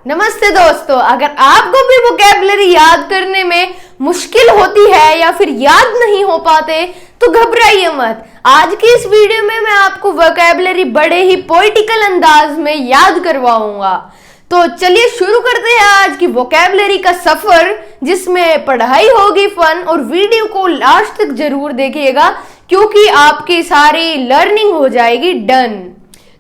नमस्ते दोस्तों, अगर आपको भी वोकैबुलरी याद करने में मुश्किल होती है या फिर याद नहीं हो पाते तो घबराइए मत। आज की इस वीडियो में मैं आपको वोकैबुलरी बड़े ही पोएटिकल अंदाज में याद करवाऊंगा। तो चलिए शुरू करते हैं आज की वोकैबुलरी का सफर, जिसमें पढ़ाई होगी फन। और वीडियो को लास्ट तक जरूर देखिएगा क्योंकि आपकी सारी लर्निंग हो जाएगी डन।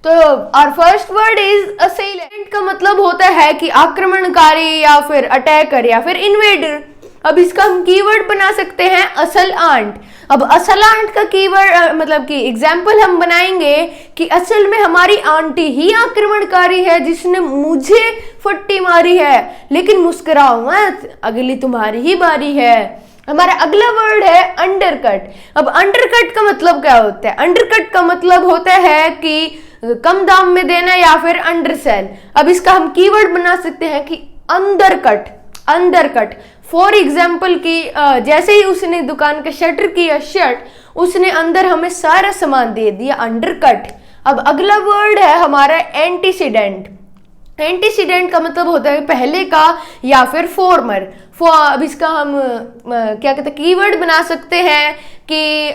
तो our फर्स्ट वर्ड इज असेलेंट का मतलब होता है कि आक्रमणकारी या फिर अटैकर या फिर इन्वेडर। अब इसका हम कीवर्ड बना सकते हैं असल आंट। अब असल आंट का कीवर्ड मतलब कि एग्जाम्पल हम बनाएंगे कि असल में हमारी आंटी ही आक्रमणकारी है जिसने मुझे फट्टी मारी है, लेकिन मुस्कुराओ मत, अगली तुम्हारी ही बारी है। हमारा अगला वर्ड है अंडरकट। अब अंडरकट का मतलब क्या होता है? अंडरकट का मतलब होता है कि कम दाम में देना या फिर अंडरसेल। अब इसका हम कीवर्ड बना सकते हैं कि अंदरकट। अंदरकट फॉर एग्जाम्पल कि जैसे ही उसने दुकान का शटर किया शट, उसने अंदर हमें सारा सामान दे दिया, अंडरकट। अब अगला वर्ड है हमारा एंटीसीडेंट। एंटीसीडेंट का मतलब होता है पहले का या फिर फॉर्मर। अब इसका हम क्या कहते हैं कीवर्ड बना सकते हैं कि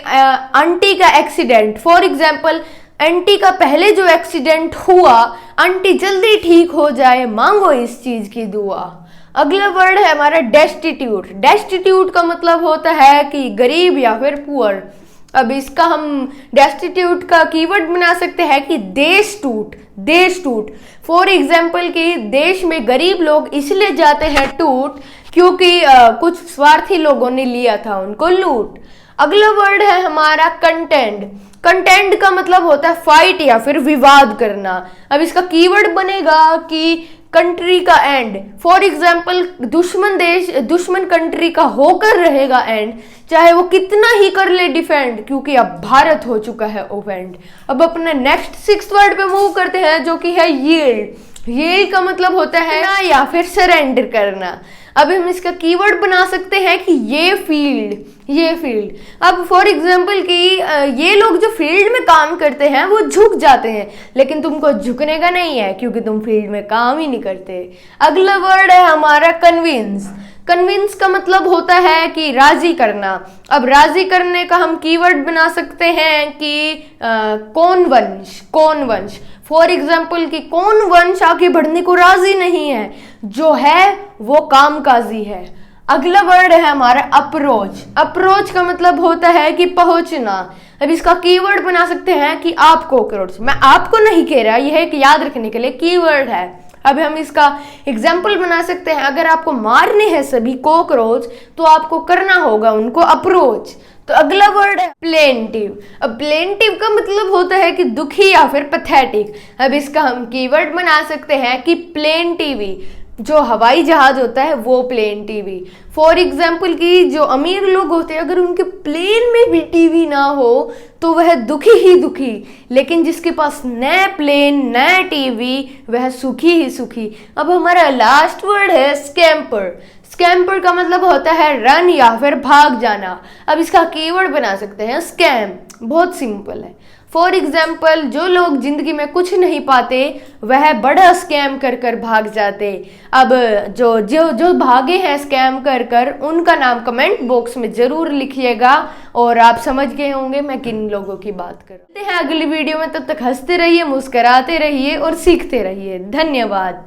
आंटी का एक्सीडेंट। फॉर एग्जाम्पल आंटी का पहले जो एक्सीडेंट हुआ, आंटी जल्दी ठीक हो जाए, मांगो इस चीज की दुआ। अगला वर्ड है हमारा डेस्टिट्यूट। डेस्टिट्यूट का मतलब होता है कि गरीब या फिर पुअर। अब इसका हम डेस्टिट्यूट का कीवर्ड बना सकते हैं कि देश टूट। देश टूट फॉर एग्जाम्पल कि देश में गरीब लोग इसलिए जाते हैं टूट क्योंकि कुछ स्वार्थी लोगों ने लिया था उनको लूट। अगला वर्ड है हमारा कंटेंट। कंटेंट का मतलब होता है फाइट या फिर विवाद करना। अब इसका कीवर्ड बनेगा कि कंट्री का एंड। फॉर एग्जाम्पल दुश्मन कंट्री का होकर रहेगा एंड, चाहे वो कितना ही कर ले डिफेंड, क्योंकि अब भारत हो चुका है ओफेंड। अब अपने नेक्स्ट सिक्स्थ वर्ड पे मूव करते हैं जो कि है यील्ड। यील्ड का मतलब होता है ना या फिर सरेंडर करना। अब हम इसका कीवर्ड बना सकते हैं कि ये फील्ड। अब फॉर एग्जाम्पल कि ये लोग जो फील्ड में काम करते हैं वो झुक जाते हैं, लेकिन तुमको झुकने का नहीं है क्योंकि तुम फील्ड में काम ही नहीं करते। अगला वर्ड है हमारा कन्विंस। कन्विंस का मतलब होता है कि राजी करना। अब राजी करने का हम कीवर्ड बना सकते हैं कि कौन वंश। फॉर एग्जाम्पल कि कौन वंश आगे बढ़ने को राजी नहीं है, जो है वो कामकाजी है। अगला वर्ड है हमारा अप्रोच। अप्रोच का मतलब होता है कि पहुंचना। अब इसका कीवर्ड बना सकते हैं कि आप कॉकरोच। मैं आपको नहीं कह रहा, यह एक याद रखने के लिए कीवर्ड है। अब हम इसका एग्जाम्पल बना सकते हैं, अगर आपको मारने हैं सभी कॉकरोच तो आपको करना होगा उनको अप्रोच। तो अगला वर्ड है प्लेंटिव। अब प्लेंटिव का मतलब होता है कि दुखी या फिर पैथेटिक। अब इसका हम कीवर्ड बना सकते हैं कि प्लेन टीवी। जो हवाई जहाज होता है वो प्लेन टीवी। फॉर एग्जाम्पल कि जो अमीर लोग होते हैं अगर उनके प्लेन में भी टीवी ना हो तो वह दुखी ही दुखी, लेकिन जिसके पास नया प्लेन नया टीवी वह सुखी ही सुखी। अब हमारा लास्ट वर्ड है स्कैम्पर। स्कैम्पर का मतलब होता है रन या फिर भाग जाना। अब इसका कीवर्ड बना सकते हैं स्कैम। बहुत सिंपल है। फॉर एग्जाम्पल जो लोग जिंदगी में कुछ नहीं पाते वह बड़ा स्कैम कर कर भाग जाते। अब जो भागे हैं स्कैम कर कर उनका नाम कमेंट बॉक्स में जरूर लिखिएगा और आप समझ गए होंगे मैं किन लोगों की बात कर रही हूं। अगली वीडियो में, तब तक हंसते रहिए, मुस्कुराते रहिए और सीखते रहिए। धन्यवाद।